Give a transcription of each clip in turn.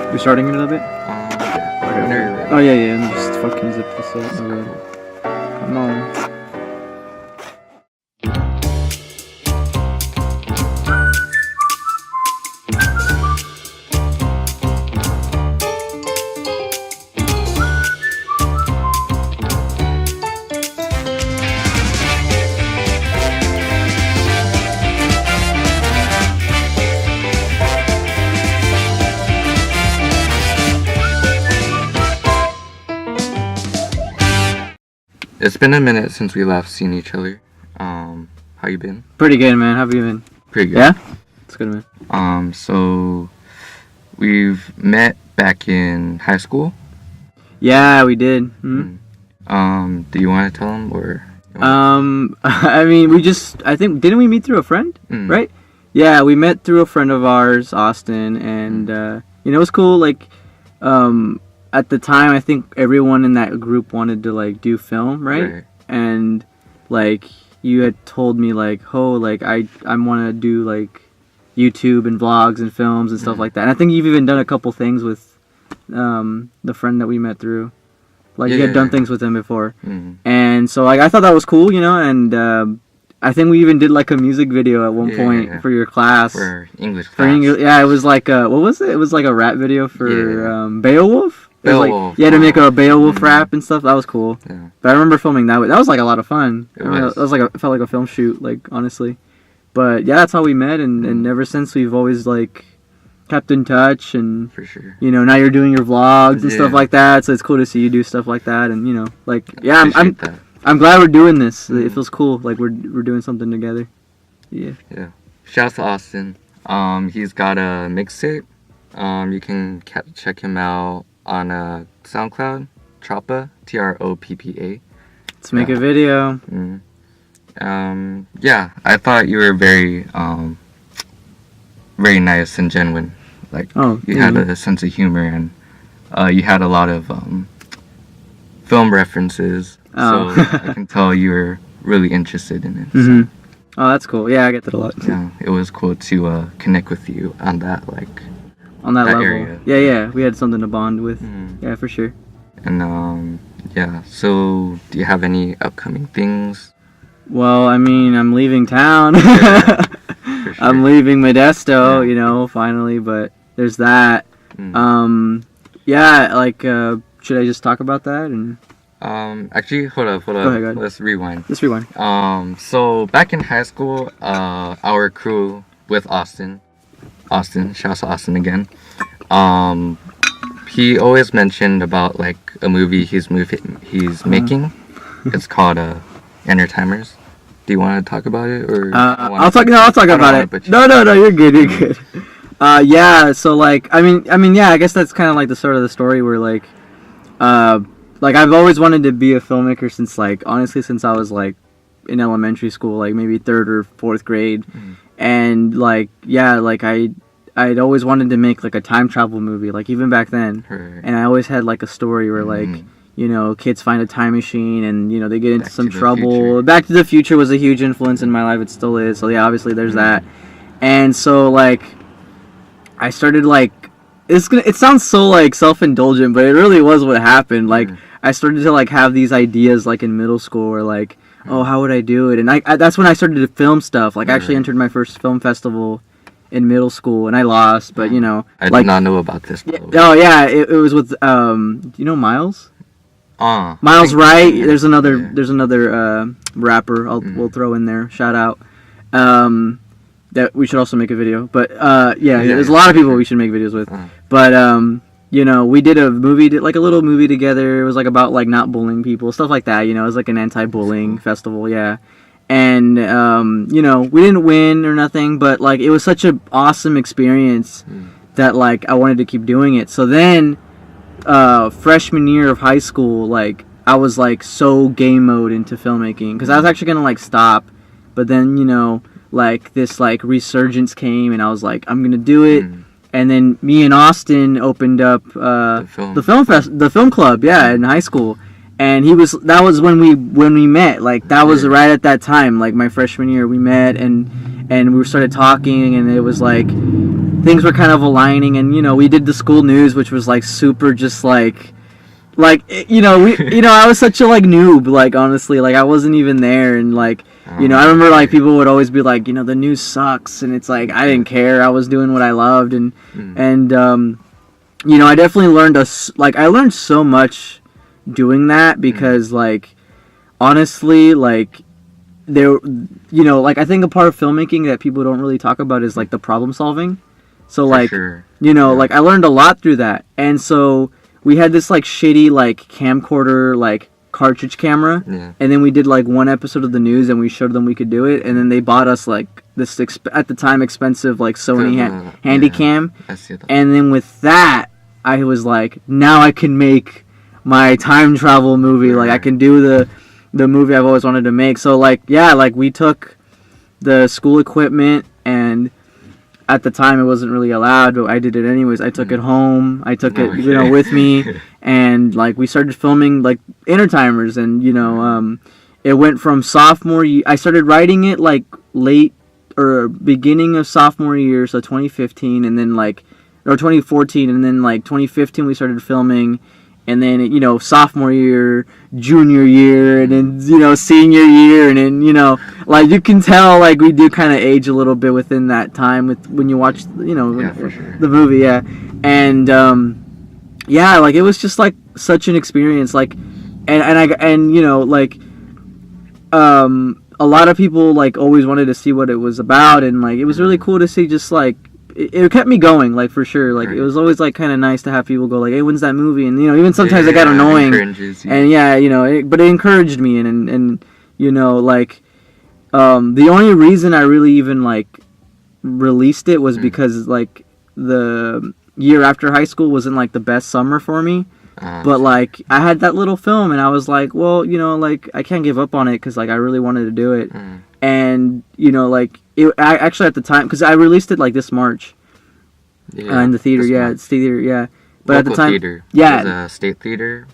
You're starting it a little bit? Yeah. Okay. Oh, yeah, and just fucking zip this up. Okay. Come on. It's been a minute since we last seen each other. How you been? Pretty good, man. How have you been? Pretty good. Yeah? It's good, man. So we've met back in high school. Yeah, we did. Mm-hmm. Do you want to tell them or? I mean, I think, didn't we meet through a friend? Right? Yeah, we met through a friend of ours, Austin, and, it was cool, like, at the time, I think everyone in that group wanted to, like, do film, right? And, like, you had told me, like, I want to do, like, YouTube and vlogs and films and stuff like that. And I think you've even done a couple things with the friend that we met through. Like, you had done things with him before. And so, like, I thought that was cool, and I think we even did, like, a music video at one point for your class. For English class. Yeah, it was like, what was it? It was like a rap video for Beowulf? Beowulf. Like, to make a Beowulf rap and stuff. That was cool. Yeah. But I remember filming that. That was like a lot of fun. It was like it felt like a film shoot, like, honestly. But yeah, that's how we met, and ever since we've always, like, kept in touch, and for sure. Now you're doing your vlogs and stuff like that. So it's cool to see you do stuff like that, and like, yeah, I'm glad we're doing this. It feels cool, like we're doing something together. Yeah. Yeah. Shouts to Austin. He's got a mixtape. You can check him out on SoundCloud, Troppa, Troppa. Let's make a video. Yeah, I thought you were very nice and genuine. Like, you had a sense of humor, and you had a lot of film references. So I can tell you were really interested in it. So. Oh, that's cool. Yeah, I get that a lot. Yeah, it was cool to connect with you on that, like, on that level. Area. Yeah, we had something to bond with. Yeah, for sure. And yeah, so do you have any upcoming things? Well, I mean, I'm leaving town. For sure. I'm leaving Modesto, finally, but there's that. Yeah, like, should I just talk about that? And actually, hold up. Go ahead. Let's rewind. So back in high school, our crew with Austin, shouts to Austin again. He always mentioned about, like, a movie he's making. It's called Entertimers. Do you want to talk about it, or? I'll talk about it. No, you're good. Yeah. So, like, I mean, yeah. I guess that's kind of like the start of the story, where, like, I've always wanted to be a filmmaker since, like, honestly, since I was, like, in elementary school, like maybe 3rd or 4th grade, and, like, yeah, like I'd always wanted to make, like, a time travel movie, like, even back then, and I always had, like, a story where, like, kids find a time machine and, they get into some trouble. Back to the Future was a huge influence in my life. It still is. So, yeah, obviously there's that. And so, like, I started, like, it sounds so, like, self-indulgent, but it really was what happened. Like, I started to, like, have these ideas, like, in middle school where, like, oh, how would I do it? And I that's when I started to film stuff. Like, I actually entered my first film festival in middle school, and I lost, but, I did not know about this. Oh, yeah, it was with, do you know Miles? Miles Wright. There's another rapper we'll throw in there. Shout out. That we should also make a video. But there's a lot of people we should make videos with. But we did a movie, like a little movie together. It was like about, like, not bullying people, stuff like that. It was like an anti-bullying festival. Yeah. And we didn't win or nothing, but, like, it was such an awesome experience that, like, I wanted to keep doing it. So then freshman year of high school, like, I was, like, so game mode into filmmaking, because I was actually gonna, like, stop, but then, like, this, like, resurgence came, and I was like, I'm gonna do it. And then me and Austin opened up the film club, in high school, and that was when we met. Like, that was right at that time, like, my freshman year we met, and we started talking, and it was like, things were kind of aligning, and we did the school news, which was like super just like I was such a like noob, like honestly, like I wasn't even there, and like I remember like people would always be like, the news sucks, and it's like I didn't care. I was doing what I loved, and I definitely learned I learned so much doing that, because like honestly, like there like I think a part of filmmaking that people don't really talk about is like the problem solving. So like like I learned a lot through that, and so we had this like shitty like camcorder like cartridge camera, and then we did like one episode of the news, and we showed them we could do it, and then they bought us like this at the time expensive like Sony Handycam, and then with that I was like, now I can make my time travel movie, like I can do the movie I've always wanted to make. So like like we took the school equipment, and at the time it wasn't really allowed, but I did it anyways. I took it home. I took it, with me, and like we started filming like intertimers, and it went from sophomore year. I started writing it like late or beginning of sophomore year, so 2015, and then like or 2014, and then like 2015 we started filming, and then sophomore year, junior year, and then senior year, and then like you can tell like we do kind of age a little bit within that time when you watch for sure. the movie, and like it was just like such an experience, like and like a lot of people like always wanted to see what it was about, and like it was really cool to see, just like it kept me going, like for sure. Like it was always like kind of nice to have people go like, hey, when's that movie? And even sometimes it got annoying, and but it encouraged me, and like the only reason I really even like released it was because like the year after high school wasn't like the best summer for me, but like I had that little film, and I was like, well, like I can't give up on it, because like I really wanted to do it. And like I actually at the time, because I released it like this March in the theater, it's theater, but local at the time, theater. It was a state theater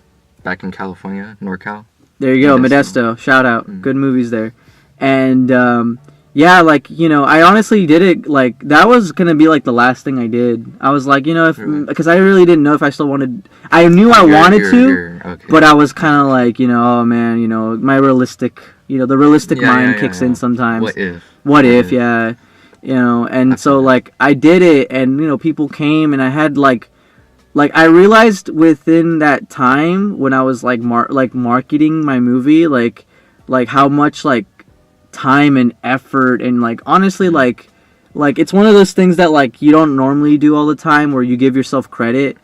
back in California, NorCal. There you go, Modesto. Shout out, good movies there. And like I honestly did it, like that was gonna be like the last thing I did. I was like, because I really didn't know if I still wanted. I knew I wanted to, okay. But I was kind of like, oh man, my realistic. The realistic mind kicks in sometimes. What if, and so like I did it, and people came, and I had like I realized within that time when I was like marketing my movie, like how much like time and effort, and like honestly like it's one of those things that like you don't normally do all the time, where you give yourself credit,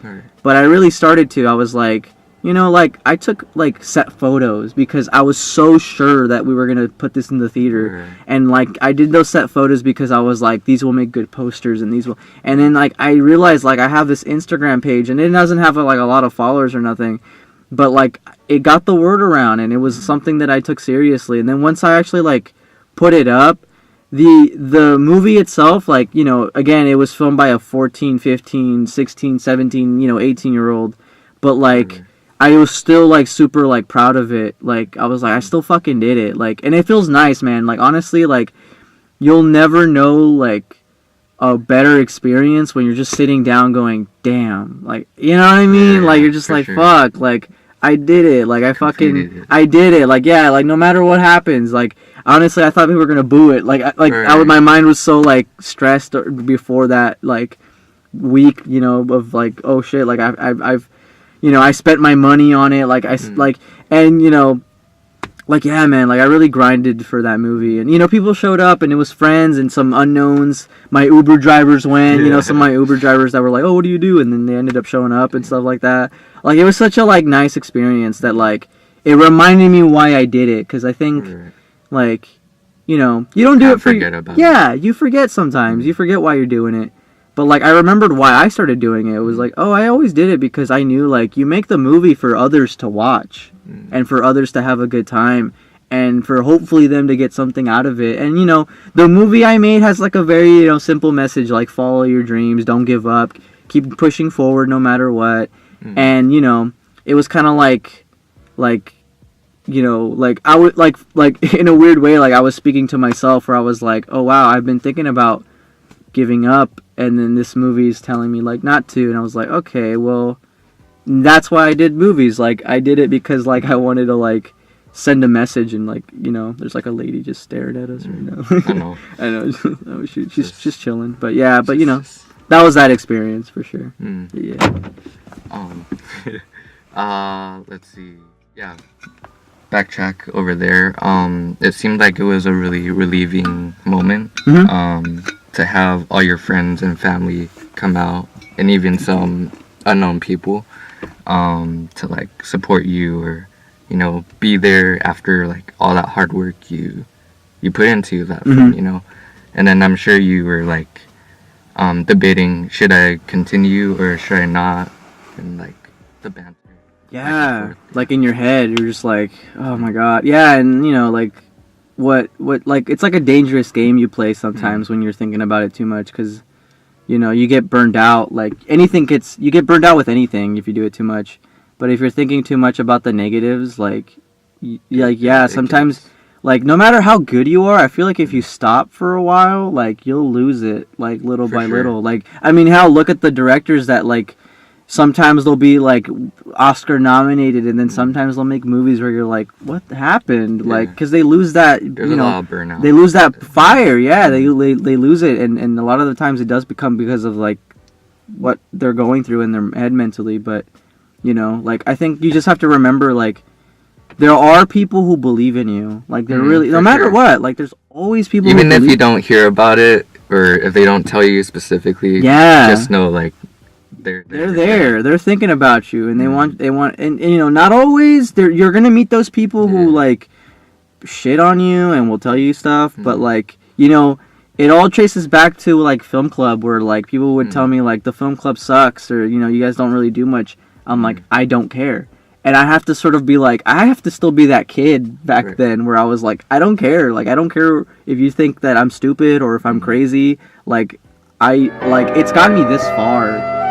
but I really started to. I was like, like I took like set photos, because I was so sure that we were gonna put this in the theater, and like I did those set photos because I was like, these will make good posters, and and then like I realized like I have this Instagram page, and it doesn't have like a lot of followers or nothing, but like it got the word around, and it was something that I took seriously. And then once I actually like put it up, the movie itself, like again, it was filmed by a 14, 15, 16, 17, 18-year-old, but like I was still like super like proud of it. Like I was like, I still fucking did it. Like, and it feels nice, man. Like honestly, like you'll never know like a better experience when you're just sitting down going, damn, like what I mean? Like you're just like, fuck, like I did it. Like I did it. Like like no matter what happens, like honestly, I thought people were gonna boo it. Like my mind was so like stressed before that like week, of like, oh shit, like I've I spent my money on it, like like, and like yeah, man, like I really grinded for that movie, and people showed up, and it was friends and some unknowns. My Uber drivers went, some of my Uber drivers that were like, oh, what do you do? And then they ended up showing up and stuff like that. Like it was such a like nice experience that like it reminded me why I did it, because I think like you don't do it for you forget sometimes, you forget why you're doing it. But like I remembered why I started doing it. It was like, oh, I always did it because I knew like you make the movie for others to watch, and for others to have a good time, and for hopefully them to get something out of it. And the movie I made has like a very simple message, like follow your dreams, don't give up, keep pushing forward no matter what. And it was kind of like I would like in a weird way, like I was speaking to myself, where I was like, oh wow, I've been thinking about giving up, and then this movie is telling me like not to, and I was like, okay, well, that's why I did movies. Like I did it because like I wanted to like send a message, and like, you know, there's like a lady just staring at us right now. I know. I know. Oh, she's just chilling. But yeah, but you know, that was that experience for sure. Yeah. Let's see. Yeah. Backtrack over there. It seemed like it was a really relieving moment. To have all your friends and family come out, and even some unknown people, to like support you, or, you know, be there after like all that hard work you put into that film, you know. And then I'm sure you were like debating, should I continue or should I not, and like the banter. Yeah, like in your head you're just like, oh my god. Yeah, and you know, like what like it's like a dangerous game you play sometimes when you're thinking about it too much, because you know, you get burned out. Like you get burned out with anything if you do it too much. But if you're thinking too much about the negatives, like sometimes, like, no matter how good you are, I feel like if you stop for a while, like, you'll lose it, like, little by little. Like, I mean, look at the directors that, like, sometimes they'll be, like, Oscar nominated, and then sometimes they'll make movies where you're like, what happened? Yeah. Like, because they lose that, There's a lot of burnout. They lose that fire, yeah, they lose it, and a lot of the times it does become because of, like, what they're going through in their head mentally, but, you know, like, I think you just have to remember, like, there are people who believe in you. Like, they're really, no matter what, like, there's always people even if you don't hear about it, or if they don't tell you specifically, just know, like, they're there. They're thinking about you, and they want, and you know, not always, you're gonna meet those people who, like, shit on you and will tell you stuff, but, like, you know, it all traces back to, like, film club, where, like, people would tell me, like, the film club sucks, or, you know, you guys don't really do much. I'm like, I don't care. And I have to sort of be like, I have to still be that kid back then where I was like, I don't care. Like, I don't care if you think that I'm stupid or if I'm crazy. Like, it's gotten me this far.